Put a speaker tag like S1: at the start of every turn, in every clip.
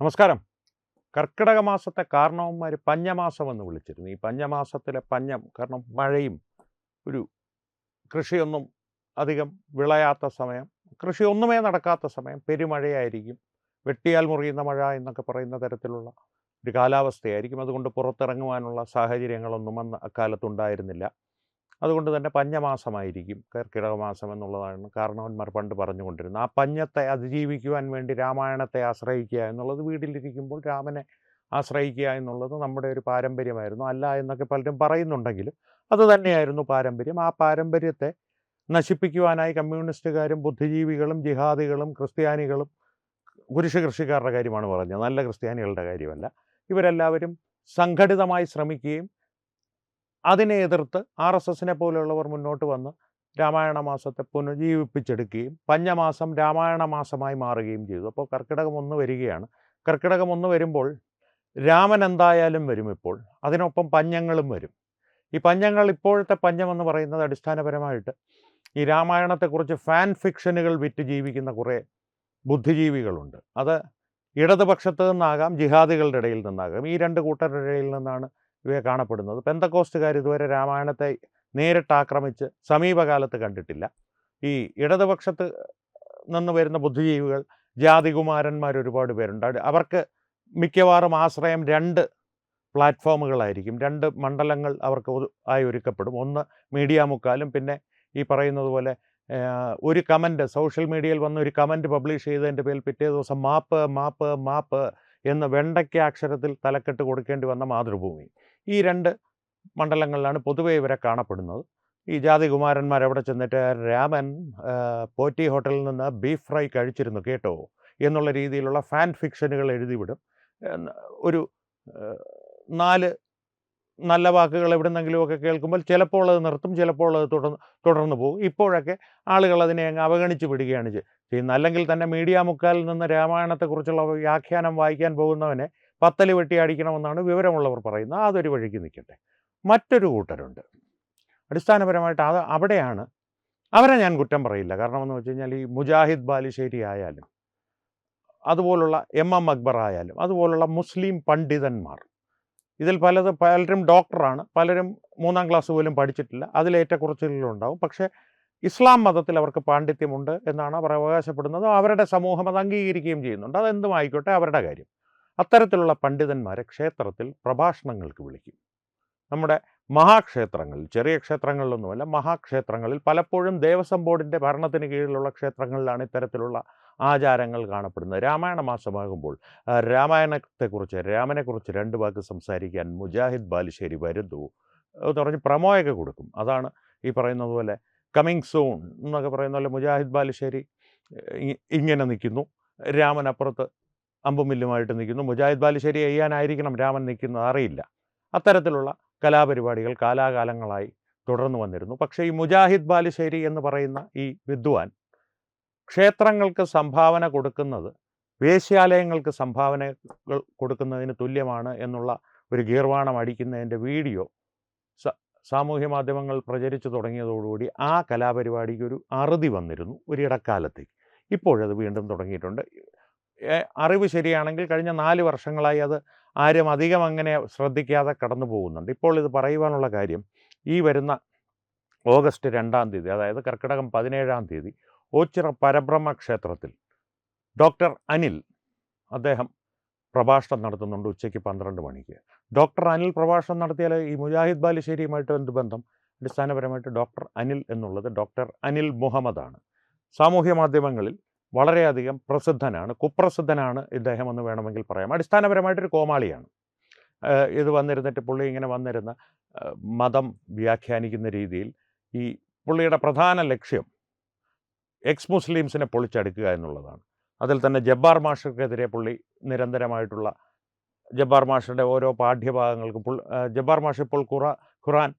S1: നമസ്കാരം. കർക്കിടക മാസത്തെ കാരണവന്മാർ പഞ്ഞമാസമെന്ന് വിളിച്ചിരുന്നു. ഈ പഞ്ഞമാസത്തിലെ പഞ്ഞം കാരണം മഴയും ഒരു കൃഷിയൊന്നും അധികം വിളയാത്ത സമയം, കൃഷി ഒന്നുമേ നടക്കാത്ത സമയം, പെരുമഴയായിരിക്കും. വെട്ടിയാൽ മുറിയുന്ന മഴ എന്നൊക്കെ പറയുന്ന തരത്തിലുള്ള ഒരു കാലാവസ്ഥയായിരിക്കും. അതുകൊണ്ട് പുറത്തിറങ്ങുവാനുള്ള സാഹചര്യങ്ങളൊന്നും അന്ന് അക്കാലത്തുണ്ടായിരുന്നില്ല. അതുകൊണ്ട് തന്നെ പഞ്ഞമാസമായിരിക്കും കർക്കിടക മാസം എന്നുള്ളതാണ് കാരണവന്മാർ പണ്ട് പറഞ്ഞുകൊണ്ടിരുന്നത്. ആ പഞ്ഞത്തെ അതിജീവിക്കുവാൻ വേണ്ടി രാമായണത്തെ ആശ്രയിക്കുക എന്നുള്ളത്, വീട്ടിലിരിക്കുമ്പോൾ രാമനെ ആശ്രയിക്കുക എന്നുള്ളത് നമ്മുടെ ഒരു പാരമ്പര്യമായിരുന്നു. അല്ല എന്നൊക്കെ പലരും പറയുന്നുണ്ടെങ്കിലും അത് തന്നെയായിരുന്നു പാരമ്പര്യം. ആ പാരമ്പര്യത്തെ നശിപ്പിക്കുവാനായി കമ്മ്യൂണിസ്റ്റുകാരും ബുദ്ധിജീവികളും ജിഹാദികളും ക്രിസ്ത്യാനികളും, കൃഷിക്കാരുടെ കാര്യമാണ് പറഞ്ഞത്, നല്ല ക്രിസ്ത്യാനികളുടെ കാര്യമല്ല, ഇവരെല്ലാവരും സംഘടിതമായി ശ്രമിക്കുകയും അതിനെ എതിർത്ത് RSSനെ പോലെയുള്ളവർ മുന്നോട്ട് വന്ന് രാമായണ മാസത്തെ പുനരുജ്ജീവിപ്പിച്ചെടുക്കുകയും പഞ്ഞമാസം രാമായണ മാസമായി മാറുകയും ചെയ്തു. അപ്പോൾ കർക്കിടകം 1 വരികയാണ്. കർക്കിടകം 1 വരുമ്പോൾ രാമൻ എന്തായാലും വരും. ഇപ്പോൾ അതിനൊപ്പം പഞ്ഞങ്ങളും വരും. ഈ പഞ്ഞങ്ങൾ, ഇപ്പോഴത്തെ പഞ്ഞമെന്ന് പറയുന്നത് അടിസ്ഥാനപരമായിട്ട് ഈ രാമായണത്തെക്കുറിച്ച് ഫാൻ ഫിക്ഷനുകൾ വിറ്റ് ജീവിക്കുന്ന കുറേ ബുദ്ധിജീവികളുണ്ട്. അത് ഇടതുപക്ഷത്ത് നിന്നാകാം, ജിഹാദികളുടെ ഇടയിൽ നിന്നാകാം. ഈ രണ്ട് കൂട്ടരുടെ ഇടയിൽ നിന്നാണ് ഇവയെ കാണപ്പെടുന്നത്. പെന്തക്കോസ്റ്റുകാർ ഇതുവരെ രാമായണത്തെ നേരിട്ട് ആക്രമിച്ച് സമീപകാലത്ത് കണ്ടിട്ടില്ല. ഈ ഇടതുപക്ഷത്ത് നിന്ന് വരുന്ന ബുദ്ധിജീവികൾ, ജാതികുമാരന്മാർ ഒരുപാട് പേരുണ്ട്. അവർക്ക് മിക്കവാറും ആശ്രയം 2 പ്ലാറ്റ്ഫോമുകളായിരിക്കും. 2 മണ്ഡലങ്ങൾ അവർക്ക് ആയി ഒരുക്കപ്പെടും. ഒന്ന് മീഡിയ മുക്കാലും, പിന്നെ ഈ പറയുന്നത് പോലെ ഒരു കമൻറ്റ്, സോഷ്യൽ മീഡിയയിൽ വന്ന് ഒരു കമൻറ്റ് പബ്ലിഷ് ചെയ്തതിൻ്റെ പേരിൽ പിറ്റേ ദിവസം മാപ്പ് മാപ്പ് മാപ്പ് എന്ന് വെണ്ടയ്ക്ക അക്ഷരത്തിൽ തലക്കെട്ട് കൊടുക്കേണ്ടി വന്ന മാതൃഭൂമി. ഈ 2 മണ്ഡലങ്ങളിലാണ് പൊതുവെ ഇവരെ കാണപ്പെടുന്നത്. ഈ ജാതികുമാരന്മാർ എവിടെ ചെന്നിട്ട് രാമൻ പോറ്റി ഹോട്ടലിൽ നിന്ന് ബീഫ് ഫ്രൈ കഴിച്ചിരുന്നു കേട്ടോ എന്നുള്ള രീതിയിലുള്ള ഫാൻ ഫിക്ഷനുകൾ എഴുതിവിടും. ഒരു 4 നല്ല വാക്കുകൾ എവിടുന്നെങ്കിലുമൊക്കെ കേൾക്കുമ്പോൾ ചിലപ്പോൾ അത് നിർത്തും, ചിലപ്പോൾ അത് തുടർന്ന് പോകും. ഇപ്പോഴൊക്കെ ആളുകൾ അതിനെ അങ്ങ് അവഗണിച്ച് വിടുകയാണ് ചെയ്യുന്നത്. അല്ലെങ്കിൽ തന്നെ മീഡിയ മുക്കാലിൽ നിന്ന് രാമായണത്തെക്കുറിച്ചുള്ള വ്യാഖ്യാനം വായിക്കാൻ പോകുന്നവനെ പത്തല് വെട്ടി അടിക്കണമെന്നാണ് വിവരമുള്ളവർ പറയുന്നത്. അതൊരു വഴിക്ക് നിൽക്കട്ടെ. മറ്റൊരു കൂട്ടരുണ്ട്. അടിസ്ഥാനപരമായിട്ട് അവിടെയാണ്, അവരെ ഞാൻ കുറ്റം പറയില്ല. കാരണം എന്ന് വെച്ച് കഴിഞ്ഞാൽ ഈ മുജാഹിദ് ബാലുശ്ശേരി ആയാലും അതുപോലുള്ള MM അക്ബർ ആയാലും അതുപോലുള്ള മുസ്ലിം പണ്ഡിതന്മാർ, ഇതിൽ പലരും ഡോക്ടറാണ്, പലരും 3ാം ക്ലാസ് പോലും പഠിച്ചിട്ടില്ല, അതിലേറ്റക്കുറച്ചിലുണ്ടാവും. പക്ഷേ ഇസ്ലാം മതത്തിൽ അവർക്ക് പാണ്ഡിത്യമുണ്ട് എന്നാണ് അവർ അവകാശപ്പെടുന്നത്. അവരുടെ സമൂഹം അത് അംഗീകരിക്കുകയും ചെയ്യുന്നുണ്ട്. അതെന്തും ആയിക്കോട്ടെ, അവരുടെ കാര്യം. അത്തരത്തിലുള്ള പണ്ഡിതന്മാരെ ക്ഷേത്രത്തിൽ പ്രഭാഷണങ്ങൾക്ക് വിളിക്കും. നമ്മുടെ മഹാക്ഷേത്രങ്ങളിൽ, ചെറിയ ക്ഷേത്രങ്ങളിലൊന്നുമല്ല, മഹാക്ഷേത്രങ്ങളിൽ, പലപ്പോഴും ദേവസ്വം ബോർഡിൻ്റെ ഭരണത്തിന് കീഴിലുള്ള ക്ഷേത്രങ്ങളിലാണ് ഇത്തരത്തിലുള്ള ആചാരങ്ങൾ കാണപ്പെടുന്നത്. രാമായണ മാസമാകുമ്പോൾ രാമായണത്തെക്കുറിച്ച്, രാമനെക്കുറിച്ച് 2 വാക്ക് സംസാരിക്കാൻ മുജാഹിദ് ബാലുശ്ശേരി വരുന്നു എന്ന് പറഞ്ഞ് പ്രമോയൊക്കെ കൊടുക്കും. അതാണ് ഈ പറയുന്നത് പോലെ കമ്മിങ് സൂൺ എന്നൊക്കെ പറയുന്ന പോലെ മുജാഹിദ് ബാലുശ്ശേരി ഇങ്ങനെ നിൽക്കുന്നു, രാമൻ അപ്പുറത്ത് അമ്പുമില്ലുമായിട്ട് നിൽക്കുന്നു. മുജാഹിദ് ബാലുശ്ശേരി ചെയ്യാനായിരിക്കണം രാമൻ നിൽക്കുന്നത്, അറിയില്ല. അത്തരത്തിലുള്ള കലാപരിപാടികൾ കാലാകാലങ്ങളായി തുടർന്നു വന്നിരുന്നു. പക്ഷേ ഈ മുജാഹിദ് ബാലുശ്ശേരി എന്ന് പറയുന്ന ഈ വിദ്വാൻ ക്ഷേത്രങ്ങൾക്ക് സംഭാവന കൊടുക്കുന്നത് വേശ്യാലയങ്ങൾക്ക് സംഭാവനകൾ കൊടുക്കുന്നതിന് തുല്യമാണ് എന്നുള്ള ഒരു ഗീർവാണം അടിക്കുന്നതിൻ്റെ വീഡിയോ സാമൂഹ്യ മാധ്യമങ്ങൾ പ്രചരിച്ചു തുടങ്ങിയതോടുകൂടി ആ കലാപരിപാടിക്ക് ഒരു അറുതി വന്നിരുന്നു ഒരിടക്കാലത്തേക്ക്. ഇപ്പോഴത് വീണ്ടും തുടങ്ങിയിട്ടുണ്ട്. അറിവ് ശരിയാണെങ്കിൽ കഴിഞ്ഞ 4 വർഷങ്ങളായി അത് ആരും അധികം അങ്ങനെ ശ്രദ്ധിക്കാതെ കടന്നു പോകുന്നുണ്ട്. ഇപ്പോൾ ഇത് പറയുവാനുള്ള കാര്യം, ഈ വരുന്ന ഓഗസ്റ്റ് 2-ാം തീയതി, അതായത് കർക്കിടകം 17-ാം തീയതി ഓച്ചിറ പരബ്രഹ്മ ക്ഷേത്രത്തിൽ ഡോക്ടർ അനിൽ, അദ്ദേഹം പ്രഭാഷണം നടത്തുന്നുണ്ട് ഉച്ചയ്ക്ക് 12 മണിക്ക്. ഡോക്ടർ അനിൽ പ്രഭാഷണം നടത്തിയാൽ ഈ മുജാഹിദ് ബാലുശ്ശേരിയുമായിട്ട് എന്ത് ബന്ധം? അടിസ്ഥാനപരമായിട്ട് ഡോക്ടർ അനിൽ എന്നുള്ളത് ഡോക്ടർ അനിൽ മുഹമ്മദാണ്. സാമൂഹ്യ മാധ്യമങ്ങളിൽ വളരെയധികം പ്രസിദ്ധനാണ്, കുപ്രസിദ്ധനാണ് ഇദ്ദേഹം എന്ന് വേണമെങ്കിൽ പറയാം. അടിസ്ഥാനപരമായിട്ടൊരു കോമാളിയാണ്. ഇത് വന്നിരുന്നിട്ട് പുള്ളി ഇങ്ങനെ വന്നിരുന്ന മതം വ്യാഖ്യാനിക്കുന്ന രീതിയിൽ ഈ പുള്ളിയുടെ പ്രധാന ലക്ഷ്യം എക്സ് മുസ്ലിംസിനെ പൊളിച്ചടുക്കുക എന്നുള്ളതാണ്. അതിൽ തന്നെ ജബ്ബാർ മാഷർക്കെതിരെ പുള്ളി നിരന്തരമായിട്ടുള്ള, ജബ്ബാർ മാഷയുടെ ഓരോ പാഠ്യഭാഗങ്ങൾക്കും ജബ്ബാർ മാഷ് ഇപ്പോൾ ഖുറാൻ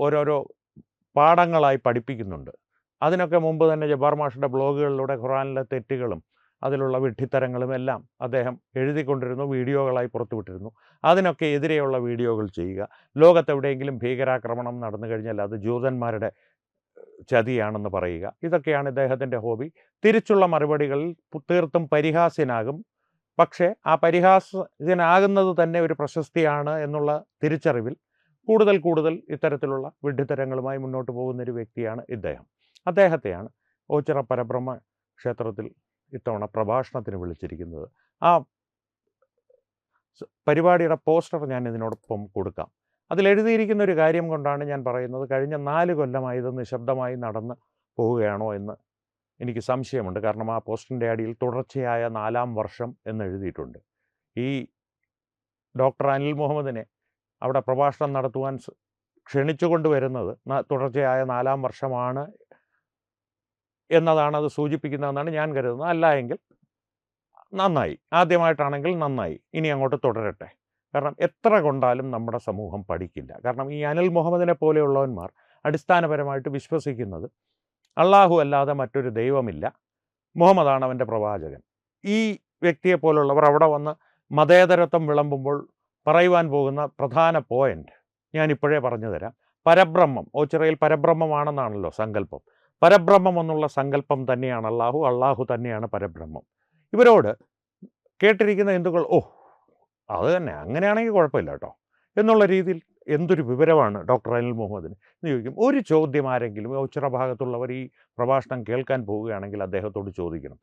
S1: ഓരോരോ പാഠങ്ങളായി പഠിപ്പിക്കുന്നുണ്ട്. അതിനൊക്കെ മുമ്പ് തന്നെ ജബ്ബാർ മാഷിൻ്റെ ബ്ലോഗുകളിലൂടെ ഖുറാനിലെ തെറ്റുകളും അതിലുള്ള വിഡ്ഢിത്തരങ്ങളും എല്ലാം അദ്ദേഹം എഴുതിക്കൊണ്ടിരുന്നു, വീഡിയോകളായി പുറത്തുവിട്ടിരുന്നു. അതിനൊക്കെ എതിരെയുള്ള വീഡിയോകൾ ചെയ്യുക. ലോകത്തെവിടെയെങ്കിലും ഭീകരാക്രമണം നടന്നു കഴിഞ്ഞാൽ അത് ജൂതന്മാരുടെ ചതിയാണെന്ന് പറയുക. ഇതൊക്കെയാണ് ഇദ്ദേഹത്തിൻ്റെ ഹോബി. തിരിച്ചുള്ള മറുപടികളിൽ തീർത്തും പരിഹാസ്യനാകും. പക്ഷേ ആ പരിഹാസ്യനാകുന്നത് തന്നെ ഒരു പ്രശസ്തിയാണ് എന്നുള്ള തിരിച്ചറിവിൽ കൂടുതൽ കൂടുതൽ ഇത്തരത്തിലുള്ള വിഡ്ഢിത്തരങ്ങളുമായി മുന്നോട്ട് പോകുന്നൊരു വ്യക്തിയാണ് ഇദ്ദേഹം. അദ്ദേഹത്തെയാണ് ഓച്ചിറ പരബ്രഹ്മ ക്ഷേത്രത്തിൽ ഇത്തവണ പ്രഭാഷണത്തിന് വിളിച്ചിരിക്കുന്നത്. ആ പരിപാടിയുടെ പോസ്റ്റർ ഞാൻ ഇതിനോടൊപ്പം കൊടുക്കാം. അതിലെഴുതിയിരിക്കുന്ന ഒരു കാര്യം കൊണ്ടാണ് ഞാൻ പറയുന്നത്, കഴിഞ്ഞ 4 കൊല്ലമായി ഇത് നിശബ്ദമായി നടന്ന് പോവുകയാണോ എന്ന് എനിക്ക് സംശയമുണ്ട്. കാരണം ആ പോസ്റ്ററിൻ്റെ അടിയിൽ തുടർച്ചയായ 4-ാം വർഷം എന്നെഴുതിയിട്ടുണ്ട്. ഈ ഡോക്ടർ അനിൽ മുഹമ്മദിനെ അവിടെ പ്രഭാഷണം നടത്തുവാൻ ക്ഷണിച്ചുകൊണ്ട് വരുന്നത് തുടർച്ചയായ 4-ാം വർഷമാണ് എന്നതാണ് അത് സൂചിപ്പിക്കുന്നതെന്നാണ് ഞാൻ കരുതുന്നത്. അല്ല എങ്കിൽ നന്നായി, ആദ്യമായിട്ടാണെങ്കിൽ നന്നായി, ഇനി അങ്ങോട്ട് തുടരട്ടെ. കാരണം എത്ര കൊണ്ടാലും നമ്മുടെ സമൂഹം പഠിക്കില്ല. കാരണം ഈ അനിൽ മുഹമ്മദിനെ പോലെയുള്ളവന്മാർ അടിസ്ഥാനപരമായിട്ട് വിശ്വസിക്കുന്നത് അള്ളാഹു അല്ലാതെ മറ്റൊരു ദൈവമില്ല, മുഹമ്മദാണ് അവൻ്റെ പ്രവാചകൻ. ഈ വ്യക്തിയെ പോലുള്ളവർ അവിടെ വന്ന് മതേതരത്വം വിളമ്പുമ്പോൾ പറയുവാൻ പോകുന്ന പ്രധാന പോയിന്റ് ഞാനിപ്പോഴേ പറഞ്ഞു തരാം. പരബ്രഹ്മം, ഓച്ചിറയിൽ പരബ്രഹ്മമാണെന്നാണല്ലോ സങ്കല്പം. പരബ്രഹ്മം എന്നുള്ള സങ്കല്പം തന്നെയാണ് അള്ളാഹു, അള്ളാഹു തന്നെയാണ് പരബ്രഹ്മം. ഇവരോട് കേട്ടിരിക്കുന്ന ഹിന്ദുക്കൾ അത് തന്നെ, അങ്ങനെയാണെങ്കിൽ കുഴപ്പമില്ല കേട്ടോ എന്നുള്ള രീതിയിൽ എന്തൊരു വിവരമാണ് ഡോക്ടർ അനിൽ മുഹമ്മദിന് എന്ന് ചോദിക്കും. ഒരു ചോദ്യം ആരെങ്കിലും ഓച്ചിറ ഭാഗത്തുള്ളവർ ഈ പ്രഭാഷണം കേൾക്കാൻ പോവുകയാണെങ്കിൽ അദ്ദേഹത്തോട് ചോദിക്കണം,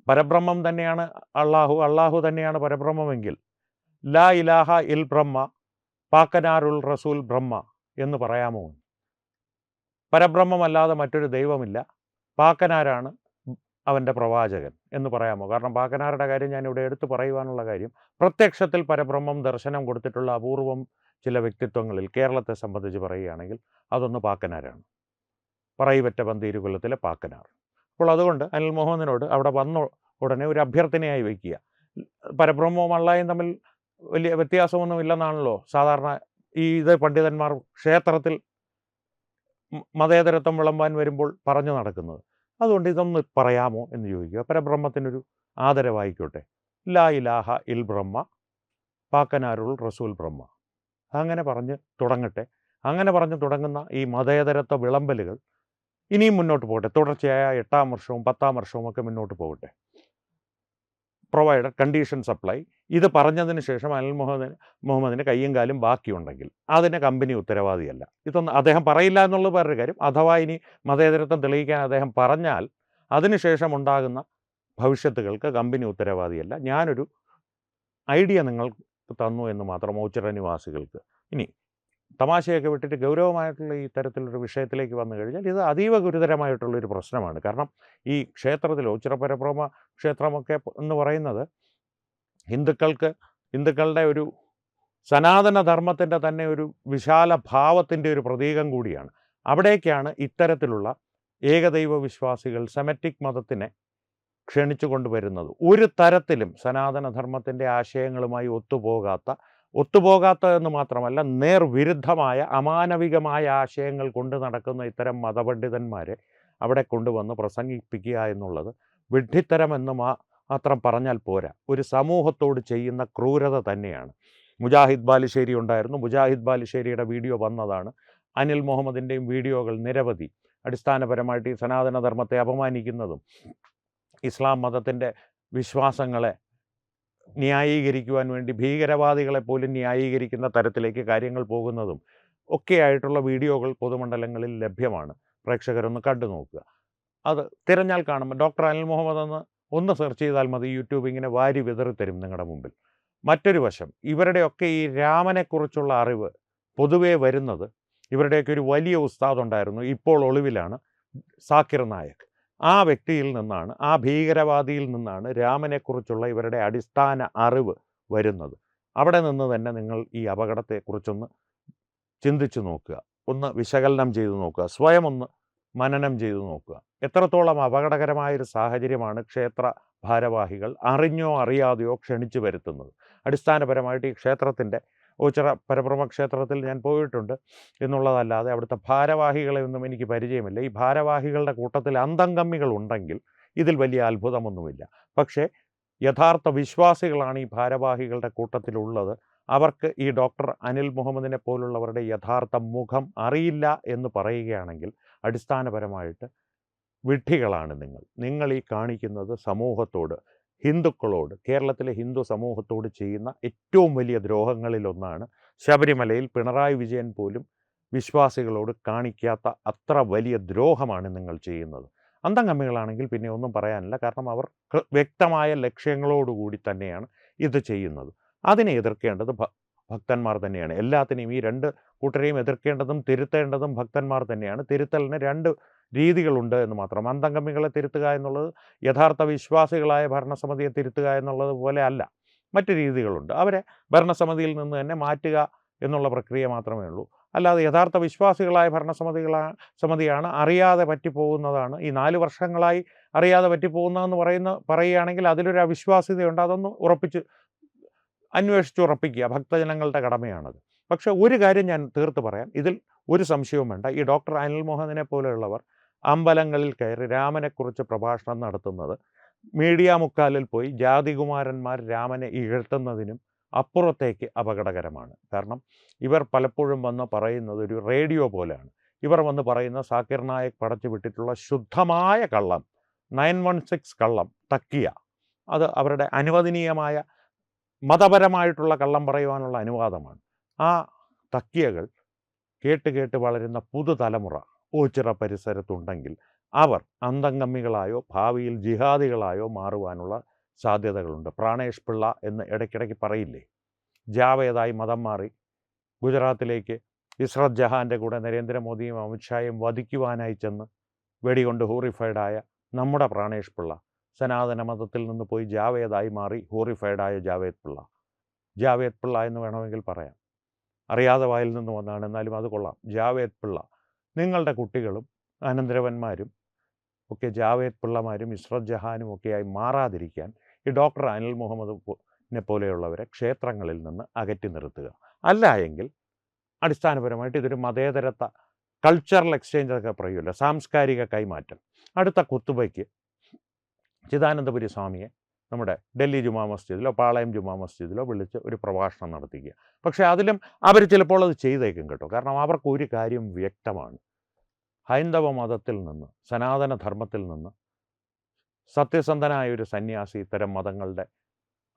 S1: പരബ്രഹ്മം തന്നെയാണ് അള്ളാഹു, അള്ളാഹു തന്നെയാണ് പരബ്രഹ്മമെങ്കിൽ ലാ ഇലാഹ ഇൽ ബ്രഹ്മ പാക്കനാരുൽ റസൂൽ ബ്രഹ്മ എന്ന് പറയാമോ? പരബ്രഹ്മമല്ലാതെ മറ്റൊരു ദൈവമില്ല, പാക്കനാരാണ് അവൻ്റെ പ്രവാചകൻ എന്ന് പറയാമോ? കാരണം പാക്കനാരുടെ കാര്യം ഞാനിവിടെ എടുത്തു പറയുവാനുള്ള കാര്യം, പ്രത്യക്ഷത്തിൽ പരബ്രഹ്മം ദർശനം കൊടുത്തിട്ടുള്ള അപൂർവം ചില വ്യക്തിത്വങ്ങളിൽ കേരളത്തെ സംബന്ധിച്ച് പറയുകയാണെങ്കിൽ അതൊന്ന് പാക്കനാരാണ്, പറയിപെറ്റ പന്തീരുകുലത്തിലെ പാക്കനാർ. അപ്പോൾ അതുകൊണ്ട് അനിൽ മുഹമ്മദിനോട് അവിടെ വന്ന ഉടനെ ഒരു അഭ്യർത്ഥനയായി വയ്ക്കുക, പരബ്രഹ്മവും അള്ളാഹയും തമ്മിൽ വലിയ വ്യത്യാസമൊന്നും ഇല്ലെന്നാണല്ലോ സാധാരണ ഇത് പണ്ഡിതന്മാർ ക്ഷേത്രത്തിൽ മതേതരത്വം വിളമ്പാൻ വരുമ്പോൾ പറഞ്ഞു നടക്കുന്നത്. അതുകൊണ്ട് ഇതൊന്ന് പറയാമോ എന്ന് ചോദിക്കുക. പരബ്രഹ്മത്തിനൊരു ആദരവായിക്കോട്ടെ, ലാ ഇലാഹ ഇൽ ബ്രഹ്മ പാക്കനാരുൾ റസൂൽ ബ്രഹ്മ, അങ്ങനെ പറഞ്ഞ് തുടങ്ങട്ടെ. അങ്ങനെ പറഞ്ഞ് തുടങ്ങുന്ന ഈ മതേതരത്വ വിളമ്പലുകൾ ഇനിയും മുന്നോട്ട് പോകട്ടെ, തുടർച്ചയായ 8-ാം വർഷവും 10-ാം വർഷവും ഒക്കെ മുന്നോട്ട് പോകട്ടെ. Provider condition supply. ഇത് പറഞ്ഞതിന് ശേഷം അനിൽ മുഹമ്മദിന് കയ്യും കാലും ബാക്കിയുണ്ടെങ്കിൽ അതിന് കമ്പനി ഉത്തരവാദിയല്ല. ഇതൊന്നും അദ്ദേഹം പറയില്ല എന്നുള്ളത് വേറൊരു കാര്യം. അഥവാ ഇനി മതേതരത്വം തെളിയിക്കാൻ അദ്ദേഹം പറഞ്ഞാൽ അതിനുശേഷം ഉണ്ടാകുന്ന ഭവിഷ്യത്തുകൾക്ക് കമ്പനി ഉത്തരവാദിയല്ല. ഞാനൊരു ഐഡിയ നിങ്ങൾക്ക് തന്നു എന്ന് മാത്രം ഓച്ചിറ നിവാസികൾക്ക്. ഇനി തമാശയൊക്കെ വിട്ടിട്ട് ഗൗരവമായിട്ടുള്ള ഈ തരത്തിലൊരു വിഷയത്തിലേക്ക് വന്നു കഴിഞ്ഞാൽ ഇത് അതീവ ഗുരുതരമായിട്ടുള്ളൊരു പ്രശ്നമാണ്. കാരണം ഈ ക്ഷേത്രത്തിൽ ഓച്ചിറ പരബ്രഹ്മ ക്ഷേത്രമൊക്കെ എന്ന് പറയുന്നത് ഹിന്ദുക്കളുടെ ഒരു സനാതന ധർമ്മത്തിൻ്റെ തന്നെ ഒരു വിശാല ഭാവത്തിൻ്റെ ഒരു പ്രതീകം കൂടിയാണ്. അവിടേക്കാണ് ഇത്തരത്തിലുള്ള ഏകദൈവ വിശ്വാസികൾ സെമറ്റിക് മതത്തിനെ ക്ഷണിച്ചു കൊണ്ടുവരുന്നത്. ഒരു തരത്തിലും സനാതനധർമ്മത്തിൻ്റെ ആശയങ്ങളുമായി ഒത്തുപോകാത്ത എന്ന് മാത്രമല്ല, നേർവിരുദ്ധമായ അമാനവികമായ ആശയങ്ങൾ കൊണ്ട് നടക്കുന്ന ഇത്തരം മതപണ്ഡിതന്മാരെ അവിടെ കൊണ്ടുവന്ന് പ്രസംഗിപ്പിക്കുക എന്നുള്ളത് വിഡ്ഢിത്തരമെന്ന് മാത്രം പറഞ്ഞാൽ പോരാ, ഒരു സമൂഹത്തോട് ചെയ്യുന്ന ക്രൂരത തന്നെയാണ്. മുജാഹിദ് ബാലുശ്ശേരി ഉണ്ടായിരുന്നു. മുജാഹിദ് ബാലുശ്ശേരിയുടെ വീഡിയോ വന്നതാണ്. അനിൽ മുഹമ്മദിൻ്റെയും വീഡിയോകൾ നിരവധി അടിസ്ഥാനപരമായിട്ട് ഈ സനാതനധർമ്മത്തെ അപമാനിക്കുന്നതും ഇസ്ലാം മതത്തിൻ്റെ വിശ്വാസങ്ങളെ ന്യായീകരിക്കുവാൻ വേണ്ടി ഭീകരവാദികളെ പോലും ന്യായീകരിക്കുന്ന തരത്തിലേക്ക് കാര്യങ്ങൾ പോകുന്നതും ഒക്കെയായിട്ടുള്ള വീഡിയോകൾ പൊതുമണ്ഡലങ്ങളിൽ ലഭ്യമാണ്. പ്രേക്ഷകരൊന്ന് കണ്ടു നോക്കുക. അത് തിരഞ്ഞാൽ കാണുമ്പോൾ ഡോക്ടർ അനിൽ മുഹമ്മദ് ഒന്ന് സെർച്ച് ചെയ്താൽ മതി, യൂട്യൂബ് ഇങ്ങനെ വാരി വിതറിത്തരും നിങ്ങളുടെ മുമ്പിൽ. മറ്റൊരു വശം, ഇവരുടെയൊക്കെ ഈ രാമനെക്കുറിച്ചുള്ള അറിവ് പൊതുവേ വരുന്നത്, ഇവരുടെയൊക്കെ ഒരു വലിയ ഉസ്താദ് ഉണ്ടായിരുന്നു, ഇപ്പോൾ ഒളിവിലാണ്, സാക്കിർ നായക്. ആ വ്യക്തിയിൽ നിന്നാണ്, ആ ഭീകരവാദിയിൽ നിന്നാണ് രാമനെക്കുറിച്ചുള്ള ഇവരുടെ അടിസ്ഥാന അറിവ് വരുന്നത്. അവിടെ നിന്ന് തന്നെ നിങ്ങൾ ഈ അപകടത്തെക്കുറിച്ചൊന്ന് ചിന്തിച്ചു നോക്കുക, ഒന്ന് വിശകലനം ചെയ്തു നോക്കുക, സ്വയം ഒന്ന് മനനം ചെയ്തു നോക്കുക. എത്രത്തോളം അപകടകരമായൊരു സാഹചര്യമാണ് ക്ഷേത്ര ഭാരവാഹികൾ അറിഞ്ഞോ അറിയാതെയോ ക്ഷണിച്ചു വരുത്തുന്നത്. അടിസ്ഥാനപരമായിട്ട് ഈ ക്ഷേത്രത്തിൻ്റെ ഓച്ചിറ പരബ്രഹ്മ ക്ഷേത്രത്തിൽ ഞാൻ പോയിട്ടുണ്ട് എന്നുള്ളതല്ലാതെ അവിടുത്തെ ഭാരവാഹികളെ ഒന്നും എനിക്ക് പരിചയമില്ല. ഈ ഭാരവാഹികളുടെ കൂട്ടത്തിൽ അന്തംഗമ്മികൾ ഉണ്ടെങ്കിൽ ഇതിൽ വലിയ അത്ഭുതമൊന്നുമില്ല. പക്ഷേ യഥാർത്ഥ വിശ്വാസികളാണ് ഈ ഭാരവാഹികളുടെ കൂട്ടത്തിലുള്ളത്. അവർക്ക് ഈ ഡോക്ടർ അനിൽ മുഹമ്മദിനെ പോലുള്ളവരുടെ യഥാർത്ഥ മുഖം അറിയില്ല എന്ന് പറയുകയാണെങ്കിൽ അടിസ്ഥാനപരമായിട്ട് വിഡ്ഢികളാണ് നിങ്ങൾ. നിങ്ങൾ ഈ കാണിക്കുന്നത് സമൂഹത്തോട്, ഹിന്ദുക്കളോട്, കേരളത്തിലെ ഹിന്ദു സമൂഹത്തോട് ചെയ്യുന്ന ഏറ്റവും വലിയ ദ്രോഹങ്ങളിലൊന്നാണ് ശബരിമലയിൽ പിണറായി വിജയൻ പോലും വിശ്വാസികളോട് കാണിക്കാത്ത അത്ര വലിയ ദ്രോഹമാണ് നിങ്ങൾ ചെയ്യുന്നത്. അന്തംഗമ്മികളാണെങ്കിൽ പിന്നെ ഒന്നും പറയാനില്ല. കാരണം അവർ വ്യക്തമായ ലക്ഷ്യങ്ങളോടുകൂടി തന്നെയാണ് ഇത് ചെയ്യുന്നത്. അതിനെ എതിർക്കേണ്ടത് ഭക്തന്മാർ തന്നെയാണ്. എല്ലാത്തിനെയും ഈ രണ്ട് കൂട്ടരെയും എതിർക്കേണ്ടതും തിരുത്തേണ്ടതും ഭക്തന്മാർ തന്നെയാണ്. തിരുത്തലിന് രണ്ട് രീതികളുണ്ട് എന്ന് മാത്രം. അന്തംഗമ്മികളെ തിരുത്തുക എന്നുള്ളത് യഥാർത്ഥ വിശ്വാസികളായ ഭരണസമിതിയെ തിരുത്തുക എന്നുള്ളത് പോലെ അല്ല. മറ്റ് രീതികളുണ്ട്. അവരെ ഭരണസമിതിയിൽ നിന്ന് തന്നെ മാറ്റുക എന്നുള്ള പ്രക്രിയ മാത്രമേ ഉള്ളൂ. അല്ലാതെ യഥാർത്ഥ വിശ്വാസികളായ സമിതിയാണ് അറിയാതെ പറ്റിപ്പോകുന്നതാണ്. ഈ 4 വർഷങ്ങളായി അറിയാതെ പറ്റിപ്പോകുന്നതെന്ന് പറയുകയാണെങ്കിൽ അതിലൊരു അവിശ്വാസ്യതയുണ്ട്. അതൊന്ന് അന്വേഷിച്ചുറപ്പിക്കുക. ഭക്തജനങ്ങളുടെ കടമയാണത്. പക്ഷേ ഒരു കാര്യം ഞാൻ തീർത്ത് പറയാം, ഇതിൽ ഒരു സംശയവും വേണ്ട. ഈ ഡോക്ടർ അനിൽ മോഹനെ പോലെയുള്ളവർ അമ്പലങ്ങളിൽ കയറി രാമനെക്കുറിച്ച് പ്രഭാഷണം നടത്തുന്നത് മീഡിയ മുക്കാലിൽ പോയി ജാതികുമാരന്മാർ രാമനെ ഇകഴ്ത്തുന്നതിനും അപ്പുറത്തേക്ക് അപകടകരമാണ്. കാരണം ഇവർ പലപ്പോഴും വന്ന് പറയുന്നത് ഒരു റേഡിയോ പോലെയാണ്. ഇവർ വന്ന് പറയുന്ന സാക്കിർ നായക് പടച്ചു വിട്ടിട്ടുള്ള ശുദ്ധമായ കള്ളം, 916 കള്ളം, തക്കിയ, അത് അവരുടെ അനുവദനീയമായ മതപരമായിട്ടുള്ള കള്ളം പറയുവാനുള്ള അനുവാദമാണ്. ആ തക്കിയകൾ കേട്ട് വളരുന്ന പുതുതലമുറ ഓച്ചിറ പരിസരത്തുണ്ടെങ്കിൽ അവർ അന്തംഗമ്മികളായോ ഭാവിയിൽ ജിഹാദികളായോ മാറുവാനുള്ള സാധ്യതകളുണ്ട്. പ്രാണേഷ് പിള്ള എന്ന് ഇടയ്ക്കിടയ്ക്ക് പറയില്ലേ, ജാവേദായി മതം മാറി ഗുജറാത്തിലേക്ക് ഇസ്രത് ജഹാൻ്റെ കൂടെ നരേന്ദ്രമോദിയും അമിത്ഷായും വധിക്കുവാനായി ചെന്ന് വെടികൊണ്ട് ഹോറിഫൈഡായ നമ്മുടെ പ്രാണേഷ് പിള്ള സനാതന മതത്തിൽ നിന്ന് പോയി ജാവേദായി മാറി ഹോറിഫൈഡായ ജാവേദ് പിള്ള എന്ന് വേണമെങ്കിൽ പറയാം. അറിയാതെ വായിൽ നിന്ന് വന്നതാണ്, എന്നാലും അത് കൊള്ളാം. ജാവേദ് പിള്ള, നിങ്ങളുടെ കുട്ടികളും അനന്തരവന്മാരും ഒക്കെ ജാവേദ് പിള്ളമാരും ഇസ്രത് ജഹാനും ഒക്കെയായി മാറാതിരിക്കാൻ ഈ ഡോക്ടർ അനിൽ മുഹമ്മദിനെ പോലെയുള്ളവരെ ക്ഷേത്രങ്ങളിൽ നിന്ന് അകറ്റി നിർത്തുക. അല്ല എങ്കിൽ അടിസ്ഥാനപരമായിട്ട് ഇതൊരു മതേതരത്വ കൾച്ചറൽ എക്സ്ചേഞ്ച് ഒക്കെ പറയുമല്ലോ, സാംസ്കാരിക കൈമാറ്റം. അടുത്ത കുത്തുബയ്ക്ക് ചിദാനന്ദപുരി സ്വാമിയെ നമ്മുടെ ഡൽഹി ജുമാ മസ്ജിദിലോ പാളയം ജുമാ മസ്ജിദിലോ വിളിച്ച് ഒരു പ്രഭാഷണം നടത്തിക്കുക. പക്ഷേ അതിലും അവർ ചിലപ്പോൾ അത് ചെയ്തേക്കും കേട്ടോ. കാരണം അവർക്ക് ഒരു കാര്യം വ്യക്തമാണ്, ഹൈന്ദവ മതത്തിൽ നിന്ന്, സനാതന ധർമ്മത്തിൽ നിന്ന് സത്യസന്ധനായ ഒരു സന്യാസി ഇത്തരം മതങ്ങളുടെ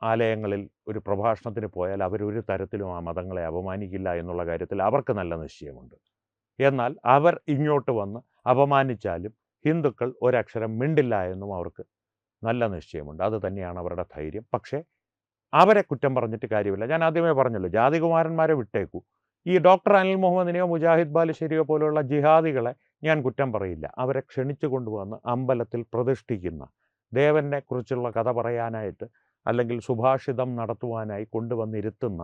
S1: ആലയങ്ങളിൽ ഒരു പ്രഭാഷണത്തിന് പോയാൽ അവരൊരു തരത്തിലും ആ മതങ്ങളെ അപമാനിക്കില്ല എന്നുള്ള കാര്യത്തിൽ അവർക്ക് നല്ല നിശ്ചയമുണ്ട്. എന്നാൽ അവർ ഇങ്ങോട്ട് വന്ന് അപമാനിച്ചാലും ഹിന്ദുക്കൾ ഒരക്ഷരം മിണ്ടില്ല എന്നും അവർക്ക് നല്ല നിശ്ചയമുണ്ട്. അത് തന്നെയാണ് അവരുടെ ധൈര്യം. പക്ഷേ അവരെ കുറ്റം പറഞ്ഞിട്ട് കാര്യമില്ല. ഞാൻ ആദ്യമേ പറഞ്ഞല്ലോ, ജാതികുമാരന്മാരെ വിട്ടേക്കൂ. ഈ ഡോക്ടർ അനിൽ മുഹമ്മദിനെയോ മുജാഹിദ് ബാലുശ്ശേരിയോ പോലെയുള്ള ജിഹാദികളെ ഞാൻ കുറ്റം പറയില്ല. അവരെ ക്ഷണിച്ചു കൊണ്ടുവന്ന് അമ്പലത്തിൽ പ്രതിഷ്ഠിക്കുന്ന, ദേവനെ കുറിച്ചുള്ള കഥ പറയാനായിട്ട് അല്ലെങ്കിൽ സുഭാഷിതം നടത്തുവാനായി കൊണ്ടുവന്നിരുത്തുന്ന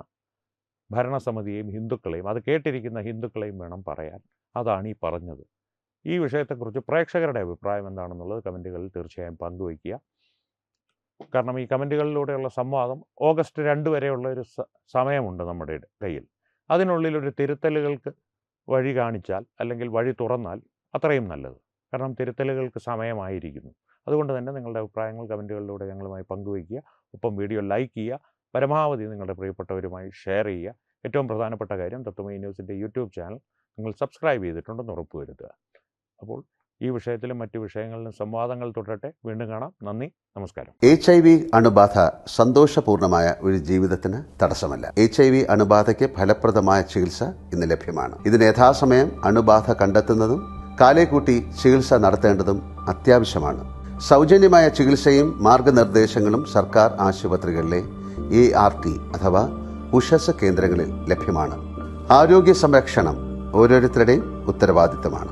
S1: ഭരണസമിതിയെയും ഹിന്ദുക്കളെയും, അത് കേട്ടിരിക്കുന്ന ഹിന്ദുക്കളെയും വേണം പറയാൻ. അതാണ് ഈ പറഞ്ഞത്. ഈ വിഷയത്തെക്കുറിച്ച് പ്രേക്ഷകരുടെ അഭിപ്രായം എന്താണെന്നുള്ളത് കമൻറ്റുകളിൽ തീർച്ചയായും പങ്കുവയ്ക്കുക. കാരണം ഈ കമൻറ്റുകളിലൂടെയുള്ള സംവാദം ഓഗസ്റ്റ് 2 വരെയുള്ള ഒരു സമയമുണ്ട് നമ്മുടെ കയ്യിൽ. അതിനുള്ളിൽ ഒരു തിരുത്തലുകൾക്ക് വഴി കാണിച്ചാൽ അല്ലെങ്കിൽ വഴി തുറന്നാൽ അത്രയും നല്ലത്. കാരണം തിരുത്തലുകൾക്ക് സമയമായിരിക്കുന്നു. അതുകൊണ്ട് തന്നെ നിങ്ങളുടെ അഭിപ്രായങ്ങൾ കമൻറ്റുകളിലൂടെ ഞങ്ങളുമായി പങ്കുവയ്ക്കുക. ഒപ്പം വീഡിയോ ലൈക്ക് ചെയ്യുക, പരമാവധി നിങ്ങളുടെ പ്രിയപ്പെട്ടവരുമായി ഷെയർ ചെയ്യുക. ഏറ്റവും പ്രധാനപ്പെട്ട കാര്യം, തത്വമയി ന്യൂസിൻ്റെ യൂട്യൂബ് ചാനൽ നിങ്ങൾ സബ്സ്ക്രൈബ് ചെയ്തിട്ടുണ്ടെന്ന് ഉറപ്പുവരുത്തുക. അപ്പോൾ ഈ വിഷയത്തിലും മറ്റു വിഷയങ്ങളിലും സംവാദങ്ങൾ തുടരട്ടെ. വീണ്ടും കാണാം. നന്ദി, നമസ്കാരം.
S2: HIV അണുബാധ സന്തോഷപൂർണമായ ഒരു ജീവിതത്തിന് തടസ്സമല്ല. HIV അണുബാധയ്ക്ക് ഫലപ്രദമായ ചികിത്സ ഇന്ന് ലഭ്യമാണ്. ഇതിന് യഥാസമയം അണുബാധ കണ്ടെത്തുന്നതും കാലേക്കൂട്ടി ചികിത്സ നടത്തേണ്ടതും അത്യാവശ്യമാണ്. സൗജന്യമായ ചികിത്സയും മാർഗനിർദ്ദേശങ്ങളും സർക്കാർ ആശുപത്രികളിലെ ART അഥവാ ഉഷസ് കേന്ദ്രങ്ങളിൽ ലഭ്യമാണ്. ആരോഗ്യ സംരക്ഷണം ഓരോരുത്തരുടെയും ഉത്തരവാദിത്തമാണ്.